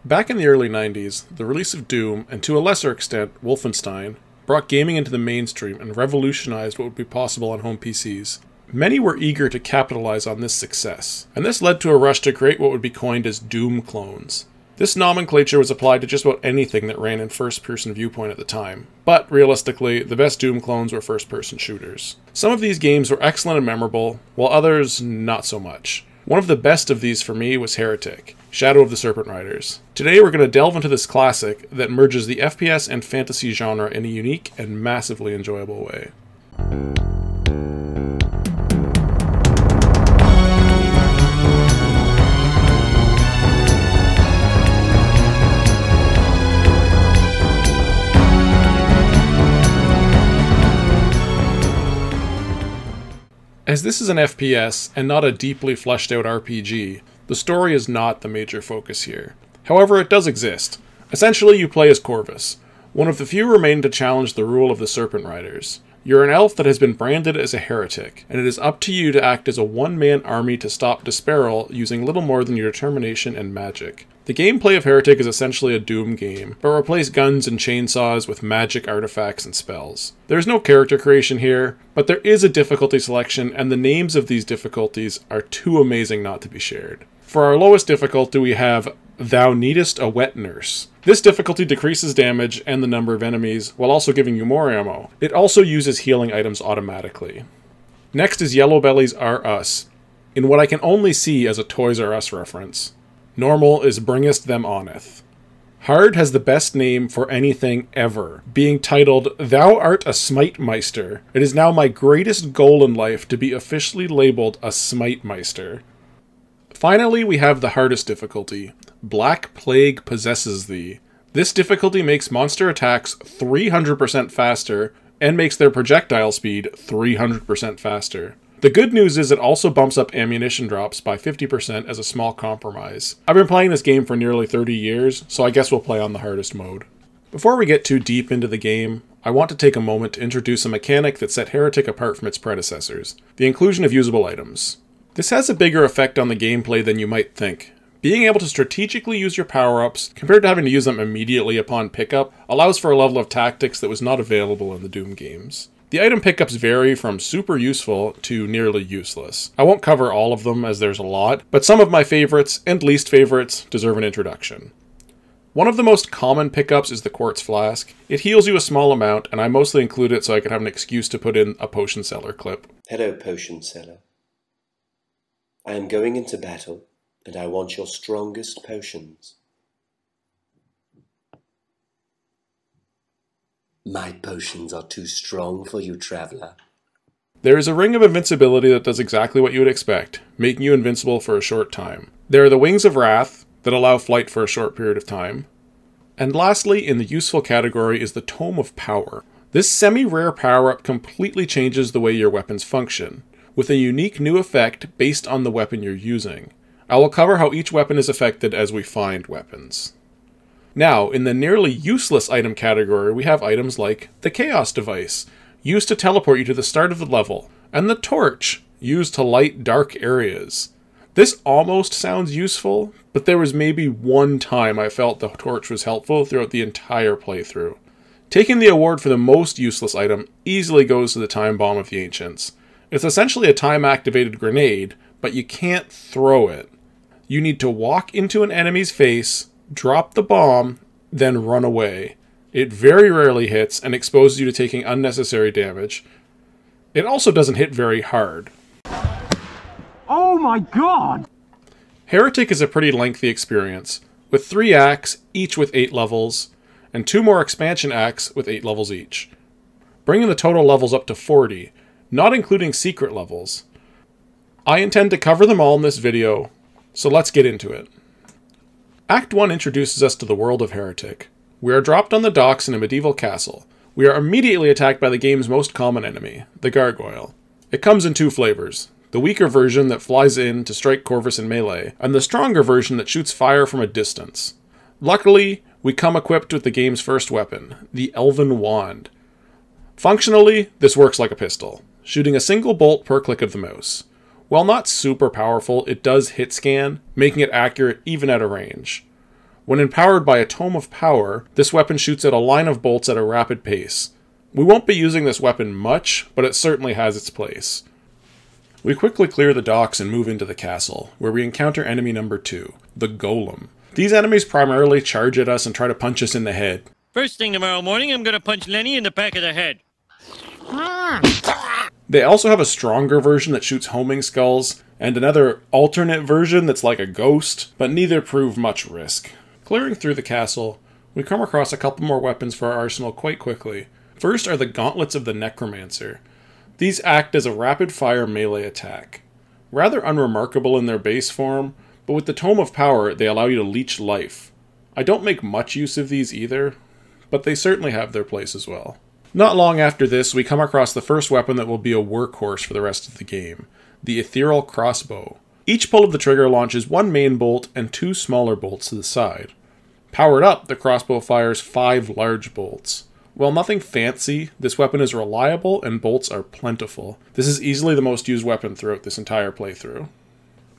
Back in the early 90s, the release of Doom, and to a lesser extent, Wolfenstein, brought gaming into the mainstream and revolutionized what would be possible on home PCs. Many were eager to capitalize on this success, and this led to a rush to create what would be coined as Doom clones. This nomenclature was applied to just about anything that ran in first-person viewpoint at the time, but realistically, the best Doom clones were first-person shooters. Some of these games were excellent and memorable, while others not so much. One of the best of these for me was Heretic, Shadow of the Serpent Riders. Today we're going to delve into this classic that merges the FPS and fantasy genre in a unique and massively enjoyable way. As this is an FPS, and not a deeply fleshed out RPG, the story is not the major focus here. However, it does exist. Essentially, you play as Corvus, one of the few remaining to challenge the rule of the Serpent Riders. You're an elf that has been branded as a heretic, and it is up to you to act as a one-man army to stop Disparol using little more than your determination and magic. The gameplay of Heretic is essentially a Doom game, but replace guns and chainsaws with magic artifacts and spells. There is no character creation here, but there is a difficulty selection, and the names of these difficulties are too amazing not to be shared. For our lowest difficulty we have Thou Needest a Wet Nurse. This difficulty decreases damage and the number of enemies, while also giving you more ammo. It also uses healing items automatically. Next is Yellow Bellies Are Us, in what I can only see as a Toys R Us reference. Normal is Bringest Them Oneth. Hard has the best name for anything ever, being titled Thou Art a Smite Mister. It is now my greatest goal in life to be officially labeled a Smite Mister. Finally, we have the hardest difficulty. Black Plague Possesses Thee. This difficulty makes monster attacks 300% faster, and makes their projectile speed 300% faster. The good news is it also bumps up ammunition drops by 50% as a small compromise. I've been playing this game for nearly 30 years, so I guess we'll play on the hardest mode. Before we get too deep into the game, I want to take a moment to introduce a mechanic that set Heretic apart from its predecessors, the inclusion of usable items. This has a bigger effect on the gameplay than you might think. Being able to strategically use your power-ups, compared to having to use them immediately upon pickup, allows for a level of tactics that was not available in the Doom games. The item pickups vary from super useful to nearly useless. I won't cover all of them as there's a lot, but some of my favorites and least favorites deserve an introduction. One of the most common pickups is the Quartz Flask. It heals you a small amount, and I mostly include it so I could have an excuse to put in a Potion Seller clip. Hello, Potion Seller. I am going into battle, and I want your strongest potions. My potions are too strong for you, traveler. There is a ring of invincibility that does exactly what you would expect, making you invincible for a short time. There are the Wings of Wrath, that allow flight for a short period of time. And lastly, in the useful category is the Tome of Power. This semi-rare power-up completely changes the way your weapons function, with a unique new effect based on the weapon you're using. I will cover how each weapon is affected as we find weapons. Now, in the nearly useless item category, we have items like the Chaos Device, used to teleport you to the start of the level, and the Torch, used to light dark areas. This almost sounds useful, but there was maybe one time I felt the Torch was helpful throughout the entire playthrough. Taking the award for the most useless item easily goes to the Time Bomb of the Ancients. It's essentially a time-activated grenade, but you can't throw it. You need to walk into an enemy's face, drop the bomb, then run away. It very rarely hits and exposes you to taking unnecessary damage. It also doesn't hit very hard. Oh my god! Heretic is a pretty lengthy experience, with 3 acts, each with 8 levels, and 2 more expansion acts with 8 levels each, bringing the total levels up to 40, not including secret levels. I intend to cover them all in this video, so let's get into it. Act 1 introduces us to the world of Heretic. We are dropped on the docks in a medieval castle. We are immediately attacked by the game's most common enemy, the gargoyle. It comes in 2 flavors, the weaker version that flies in to strike Corvus in melee, and the stronger version that shoots fire from a distance. Luckily, we come equipped with the game's first weapon, the Elven Wand. Functionally, this works like a pistol, shooting a single bolt per click of the mouse. While not super powerful, it does hit scan, making it accurate even at a range. When empowered by a Tome of Power, this weapon shoots out a line of bolts at a rapid pace. We won't be using this weapon much, but it certainly has its place. We quickly clear the docks and move into the castle, where we encounter enemy number 2, the Golem. These enemies primarily charge at us and try to punch us in the head. First thing tomorrow morning, I'm gonna punch Lenny in the back of the head. They also have a stronger version that shoots homing skulls, and another alternate version that's like a ghost, but neither prove much risk. Clearing through the castle, we come across a couple more weapons for our arsenal quite quickly. First are the Gauntlets of the Necromancer. These act as a rapid-fire melee attack. Rather unremarkable in their base form, but with the Tome of Power, they allow you to leech life. I don't make much use of these either, but they certainly have their place as well. Not long after this, we come across the first weapon that will be a workhorse for the rest of the game, the Ethereal Crossbow. Each pull of the trigger launches one main bolt and 2 smaller bolts to the side. Powered up, the crossbow fires 5 large bolts. While nothing fancy, this weapon is reliable and bolts are plentiful. This is easily the most used weapon throughout this entire playthrough.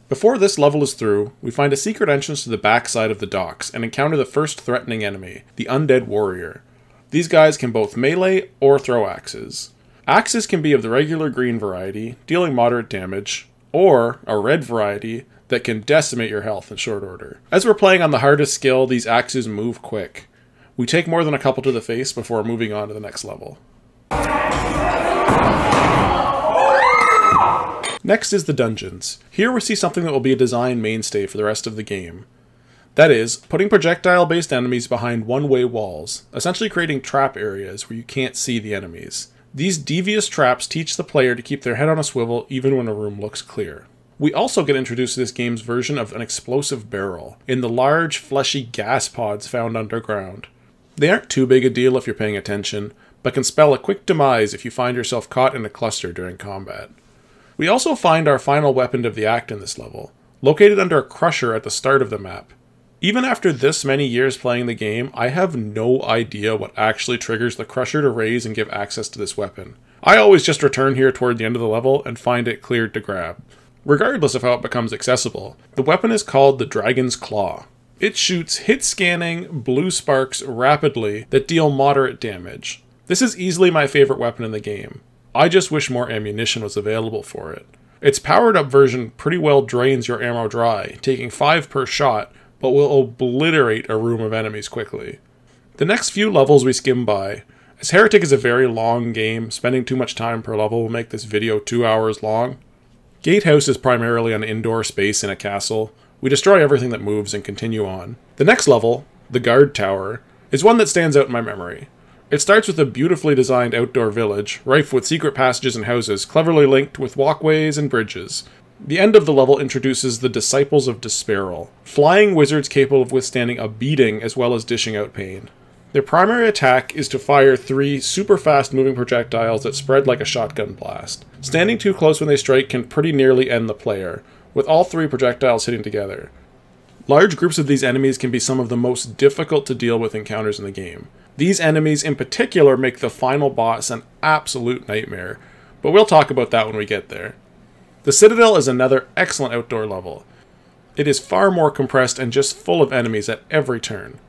Before this level is through, we find a secret entrance to the backside of the docks and encounter the first threatening enemy, the Undead Warrior. These guys can both melee or throw axes. Axes can be of the regular green variety, dealing moderate damage, or a red variety that can decimate your health in short order. As we're playing on the hardest skill, these axes move quick. We take more than a couple to the face before moving on to the next level. Next is the dungeons. Here we see something that will be a design mainstay for the rest of the game. That is, putting projectile-based enemies behind one-way walls, essentially creating trap areas where you can't see the enemies. These devious traps teach the player to keep their head on a swivel even when a room looks clear. We also get introduced to this game's version of an explosive barrel, in the large, fleshy gas pods found underground. They aren't too big a deal if you're paying attention, but can spell a quick demise if you find yourself caught in a cluster during combat. We also find our final weapon of the act in this level, located under a crusher at the start of the map. Even after this many years playing the game, I have no idea what actually triggers the crusher to raise and give access to this weapon. I always just return here toward the end of the level and find it cleared to grab. Regardless of how it becomes accessible, the weapon is called the Dragon's Claw. It shoots hit-scanning, blue sparks rapidly that deal moderate damage. This is easily my favorite weapon in the game. I just wish more ammunition was available for it. Its powered-up version pretty well drains your ammo dry, taking 5 per shot, but will obliterate a room of enemies quickly. The next few levels we skim by. As Heretic is a very long game, spending too much time per level will make this video 2 hours long. Gatehouse is primarily an indoor space in a castle. We destroy everything that moves and continue on. The next level, the Guard Tower, is one that stands out in my memory. It starts with a beautifully designed outdoor village, rife with secret passages and houses, cleverly linked with walkways and bridges. The end of the level introduces the Disciples of Despairil, flying wizards capable of withstanding a beating as well as dishing out pain. Their primary attack is to fire 3 super fast moving projectiles that spread like a shotgun blast. Standing too close when they strike can pretty nearly end the player, with all 3 projectiles hitting together. Large groups of these enemies can be some of the most difficult to deal with encounters in the game. These enemies in particular make the final boss an absolute nightmare, but we'll talk about that when we get there. The Citadel is another excellent outdoor level. It is far more compressed and just full of enemies at every turn.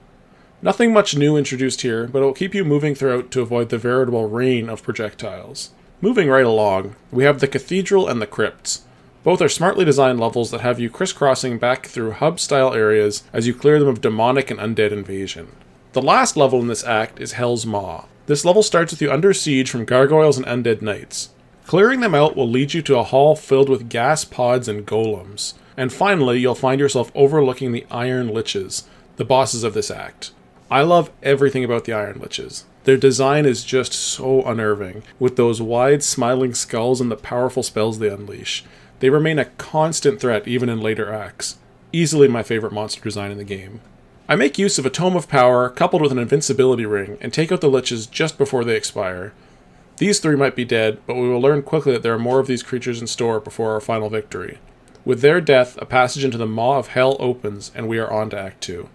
Nothing much new introduced here, but it will keep you moving throughout to avoid the veritable rain of projectiles. Moving right along, we have the Cathedral and the Crypts. Both are smartly designed levels that have you crisscrossing back through hub-style areas as you clear them of demonic and undead invasion. The last level in this act is Hell's Maw. This level starts with you under siege from gargoyles and undead knights. Clearing them out will lead you to a hall filled with gas pods and golems. And finally, you'll find yourself overlooking the Iron Liches, the bosses of this act. I love everything about the Iron Liches. Their design is just so unnerving, with those wide, smiling skulls and the powerful spells they unleash. They remain a constant threat even in later acts. Easily my favorite monster design in the game. I make use of a Tome of Power coupled with an invincibility ring and take out the Liches just before they expire. These 3 might be dead, but we will learn quickly that there are more of these creatures in store before our final victory. With their death, a passage into the Maw of Hell opens, and we are on to Act 2.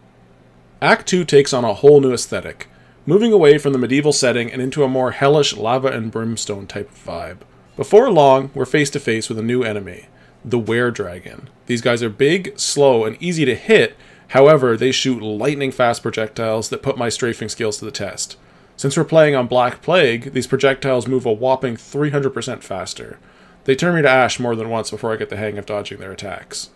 Act 2 takes on a whole new aesthetic, moving away from the medieval setting and into a more hellish lava and brimstone type of vibe. Before long, we're face to face with a new enemy, the Were-Dragon. These guys are big, slow, and easy to hit, However, they shoot lightning-fast projectiles that put my strafing skills to the test. Since we're playing on Black Plague, these projectiles move a whopping 300% faster. They turn me to ash more than once before I get the hang of dodging their attacks.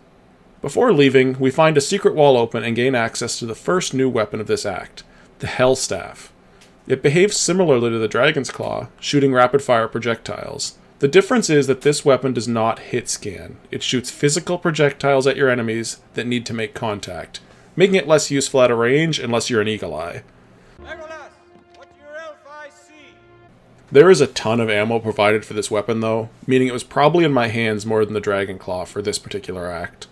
Before leaving, we find a secret wall open and gain access to the first new weapon of this act, the Hell Staff. It behaves similarly to the Dragon's Claw, shooting rapid-fire projectiles. The difference is that this weapon does not hit scan. It shoots physical projectiles at your enemies that need to make contact, making it less useful at a range unless you're an Eagle Eye. Legolas, what do your elf eyes see? There is a ton of ammo provided for this weapon though, meaning it was probably in my hands more than the Dragon Claw for this particular act.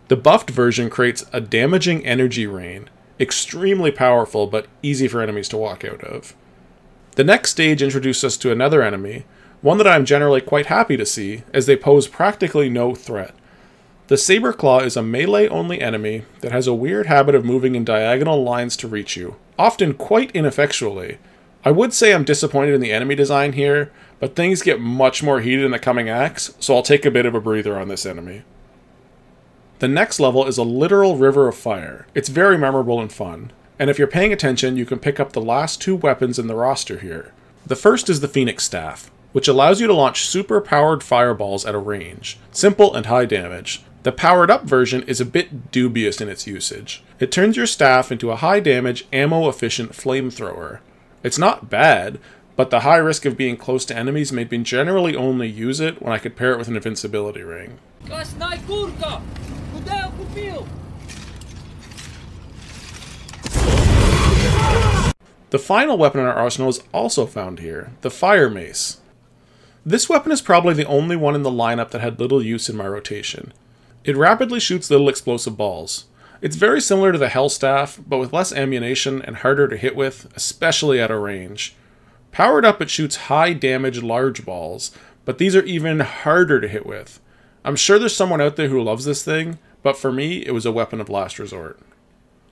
The buffed version creates a damaging energy rain, extremely powerful but easy for enemies to walk out of. The next stage introduces us to another enemy, one that I am generally quite happy to see, as they pose practically no threat. The Saber Claw is a melee-only enemy that has a weird habit of moving in diagonal lines to reach you, often quite ineffectually. I would say I'm disappointed in the enemy design here, but things get much more heated in the coming acts, so I'll take a bit of a breather on this enemy. The next level is a literal river of fire. It's very memorable and fun, and if you're paying attention, you can pick up the last two weapons in the roster here. The first is the Phoenix Staff, which allows you to launch super-powered fireballs at a range, simple and high damage. The powered-up version is a bit dubious in its usage. It turns your staff into a high-damage, ammo-efficient flamethrower. It's not bad, but the high risk of being close to enemies made me generally only use it when I could pair it with an invincibility ring. The final weapon in our arsenal is also found here, the Fire Mace. This weapon is probably the only one in the lineup that had little use in my rotation. It rapidly shoots little explosive balls. It's very similar to the Hell Staff, but with less ammunition and harder to hit with, especially at a range. Powered up, it shoots high damage large balls, but these are even harder to hit with. I'm sure there's someone out there who loves this thing, but for me, it was a weapon of last resort.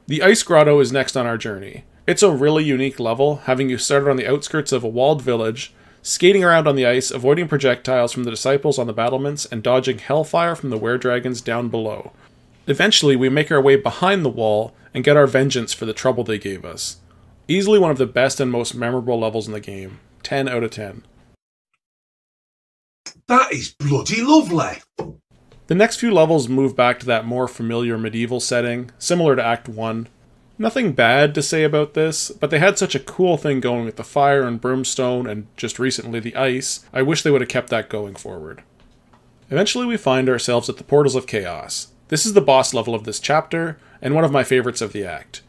The Ice Grotto is next on our journey. It's a really unique level, having you started on the outskirts of a walled village, skating around on the ice, avoiding projectiles from the disciples on the battlements, and dodging hellfire from the weredragons down below. Eventually, we make our way behind the wall and get our vengeance for the trouble they gave us. Easily one of the best and most memorable levels in the game. 10 out of 10. That is bloody lovely! The next few levels move back to that more familiar medieval setting, similar to Act 1. Nothing bad to say about this, but they had such a cool thing going with the fire and brimstone and just recently the ice, I wish they would have kept that going forward. Eventually we find ourselves at the Portals of Chaos. This is the boss level of this chapter, and one of my favorites of the act.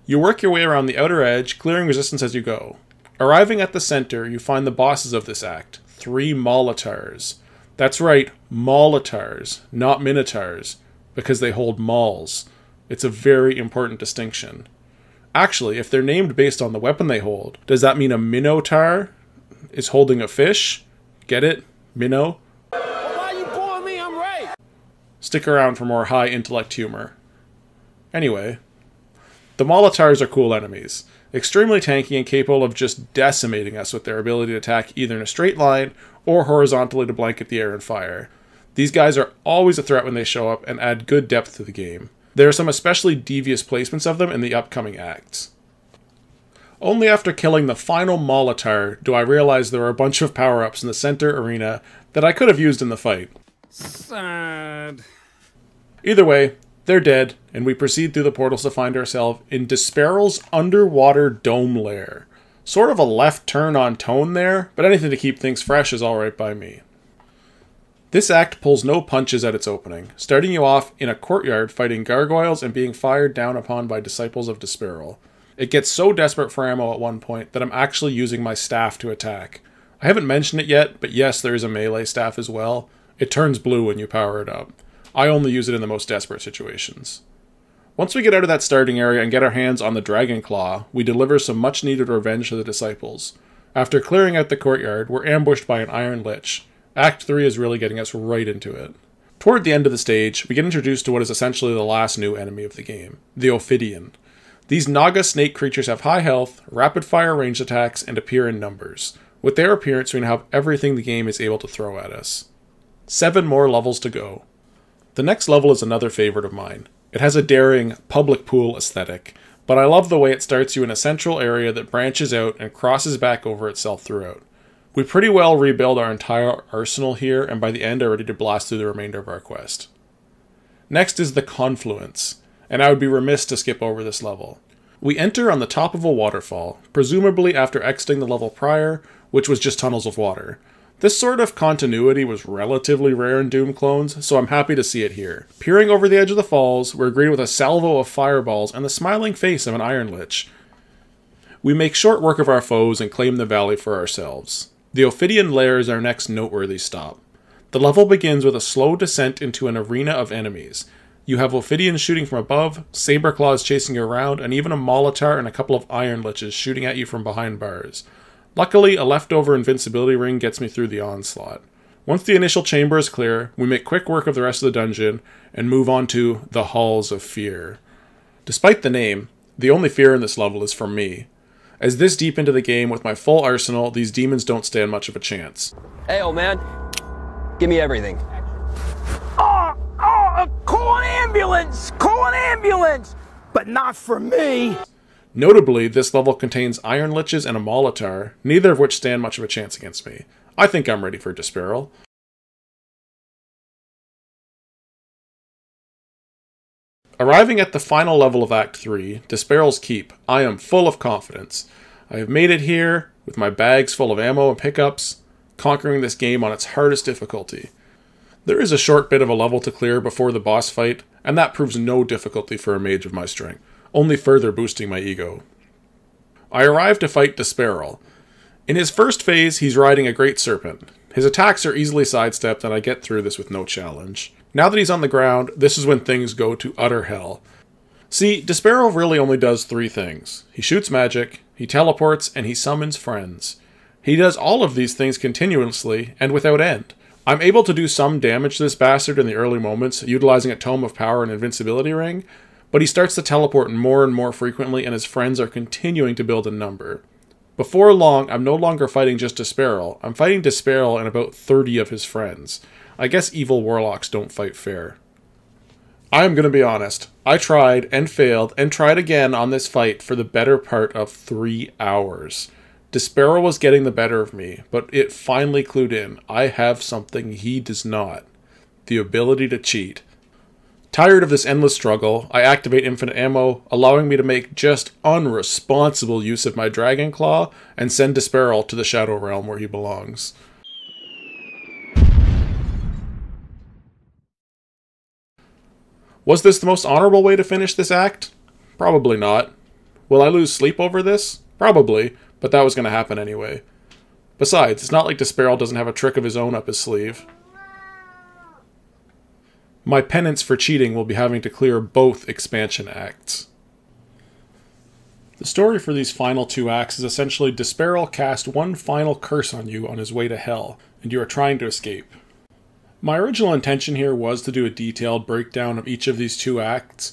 You work your way around the outer edge, clearing resistance as you go. Arriving at the center, you find the bosses of this act, 3 Molotaurs. That's right, Molotaurs, not Minotaurs, because they hold mauls. It's a very important distinction. Actually, if they're named based on the weapon they hold, does that mean a Minotaur is holding a fish? Get it? Minnow? Why are you boring me? I'm right. Stick around for more high intellect humor. Anyway, the Molotaurs are cool enemies, extremely tanky and capable of just decimating us with their ability to attack either in a straight line or horizontally to blanket the air in fire. These guys are always a threat when they show up and add good depth to the game. There are some especially devious placements of them in the upcoming acts. Only after killing the final Molotaur do I realize there are a bunch of power-ups in the center arena that I could have used in the fight. Sad. Either way, they're dead, and we proceed through the portals to find ourselves in Desperal's underwater dome lair. Sort of a left turn on tone there, but anything to keep things fresh is alright by me. This act pulls no punches at its opening, starting you off in a courtyard fighting gargoyles and being fired down upon by disciples of Desperal. It gets so desperate for ammo at one point that I'm actually using my staff to attack. I haven't mentioned it yet, but yes, there is a melee staff as well. It turns blue when you power it up. I only use it in the most desperate situations. Once we get out of that starting area and get our hands on the Dragon Claw, we deliver some much needed revenge to the disciples. After clearing out the courtyard, we're ambushed by an Iron Lich. Act 3 is really getting us right into it. Toward the end of the stage, we get introduced to what is essentially the last new enemy of the game, the Ophidian. These Naga snake creatures have high health, rapid-fire ranged attacks, and appear in numbers. With their appearance, we now have everything the game is able to throw at us. 7 more levels to go. The next level is another favorite of mine. It has a daring, public pool aesthetic, but I love the way it starts you in a central area that branches out and crosses back over itself throughout. We pretty well rebuild our entire arsenal here, and by the end are ready to blast through the remainder of our quest. Next is the Confluence, and I would be remiss to skip over this level. We enter on the top of a waterfall, presumably after exiting the level prior, which was just tunnels of water. This sort of continuity was relatively rare in Doom clones, so I'm happy to see it here. Peering over the edge of the falls, we're greeted with a salvo of fireballs and the smiling face of an Iron Lich. We make short work of our foes and claim the valley for ourselves. The Ophidian Lair is our next noteworthy stop. The level begins with a slow descent into an arena of enemies. You have Ophidians shooting from above, Saberclaws chasing you around, and even a Molitar and a couple of Iron Liches shooting at you from behind bars. Luckily, a leftover invincibility ring gets me through the onslaught. Once the initial chamber is clear, we make quick work of the rest of the dungeon and move on to the Halls of Fear. Despite the name, the only fear in this level is from me. As this deep into the game with my full arsenal, these demons don't stand much of a chance. Hey, old man. Give me everything. Call an ambulance! Call an ambulance! But not for me! Notably, this level contains Iron Liches and a Molitar, neither of which stand much of a chance against me. I think I'm ready for Disparel. Arriving at the final level of Act 3, Disparel's Keep, I am full of confidence. I have made it here, with my bags full of ammo and pickups, conquering this game on its hardest difficulty. There is a short bit of a level to clear before the boss fight, and that proves no difficulty for a mage of my strength, only further boosting my ego. I arrive to fight Disparel. In his first phase, he's riding a great serpent. His attacks are easily sidestepped, and I get through this with no challenge. Now that he's on the ground, this is when things go to utter hell. See, Disparel really only does 3 things. He shoots magic, he teleports, and he summons friends. He does all of these things continuously, and without end. I'm able to do some damage to this bastard in the early moments, utilizing a Tome of Power and Invincibility Ring, but he starts to teleport more and more frequently, and his friends are continuing to build in number. Before long, I'm no longer fighting just Disparel, I'm fighting Disparel and about 30 of his friends. I guess evil warlocks don't fight fair. I am going to be honest, I tried and failed and tried again on this fight for the better part of 3 hours. Disparel was getting the better of me, but it finally clued in. I have something he does not. The ability to cheat. Tired of this endless struggle, I activate infinite ammo, allowing me to make just unresponsible use of my Dragon Claw and send Disparel to the Shadow Realm where he belongs. Was this the most honorable way to finish this act? Probably not. Will I lose sleep over this? Probably, but that was going to happen anyway. Besides, it's not like Disparel doesn't have a trick of his own up his sleeve. My penance for cheating will be having to clear both expansion acts. The story for these final 2 acts is essentially Disparel cast one final curse on you on his way to hell, and you are trying to escape. My original intention here was to do a detailed breakdown of each of these 2 acts,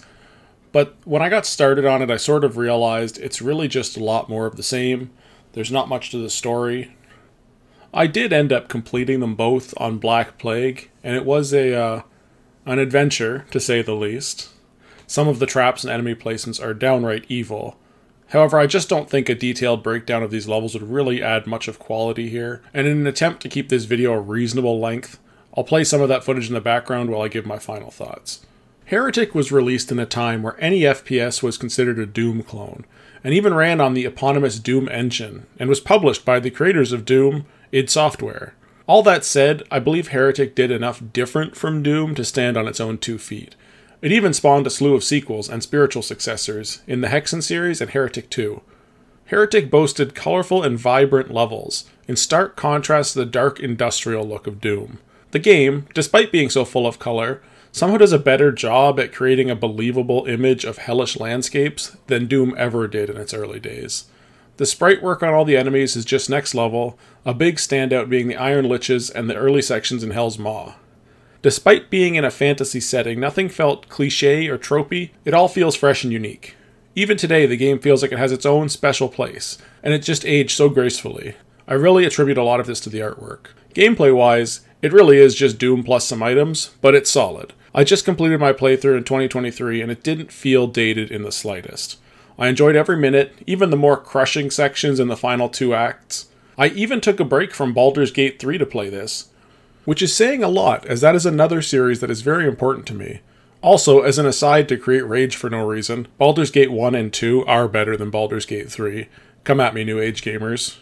but when I got started on it I sort of realized it's really just a lot more of the same. There's not much to the story. I did end up completing them both on Black Plague, and it was an adventure, to say the least. Some of the traps and enemy placements are downright evil. However, I just don't think a detailed breakdown of these levels would really add much of quality here, and in an attempt to keep this video a reasonable length, I'll play some of that footage in the background while I give my final thoughts. Heretic was released in a time where any FPS was considered a Doom clone, and even ran on the eponymous Doom engine, and was published by the creators of Doom, id Software. All that said, I believe Heretic did enough different from Doom to stand on its own 2 feet. It even spawned a slew of sequels and spiritual successors in the Hexen series and Heretic 2. Heretic boasted colorful and vibrant levels, in stark contrast to the dark industrial look of Doom. The game, despite being so full of color, somehow does a better job at creating a believable image of hellish landscapes than Doom ever did in its early days. The sprite work on all the enemies is just next level, a big standout being the Iron Liches and the early sections in Hell's Maw. Despite being in a fantasy setting, nothing felt cliché or tropey, it all feels fresh and unique. Even today, the game feels like it has its own special place, and it just aged so gracefully. I really attribute a lot of this to the artwork. Gameplay-wise, it really is just Doom plus some items, but it's solid. I just completed my playthrough in 2023 and it didn't feel dated in the slightest. I enjoyed every minute, even the more crushing sections in the final 2 acts. I even took a break from Baldur's Gate 3 to play this, which is saying a lot, as that is another series that is very important to me. Also, as an aside to create rage for no reason, Baldur's Gate 1 and 2 are better than Baldur's Gate 3. Come at me, New Age gamers.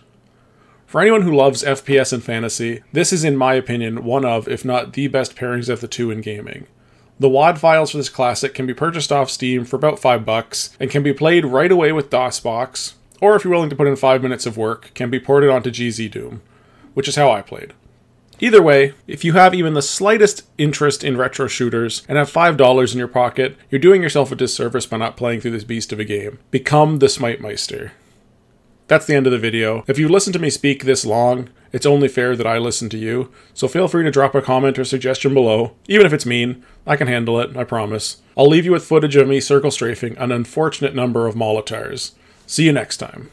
For anyone who loves FPS and fantasy, this is in my opinion one of, if not the best pairings of the two in gaming. The WAD files for this classic can be purchased off Steam for about $5 and can be played right away with DOSBox, or if you're willing to put in 5 minutes of work, can be ported onto GZ Doom, which is how I played. Either way, if you have even the slightest interest in retro shooters and have $5 in your pocket, you're doing yourself a disservice by not playing through this beast of a game. Become the Smite Mister. That's the end of the video. If you listened to me speak this long, it's only fair that I listen to you, so feel free to drop a comment or suggestion below. Even if it's mean, I can handle it, I promise. I'll leave you with footage of me circle strafing an unfortunate number of Molotars. See you next time.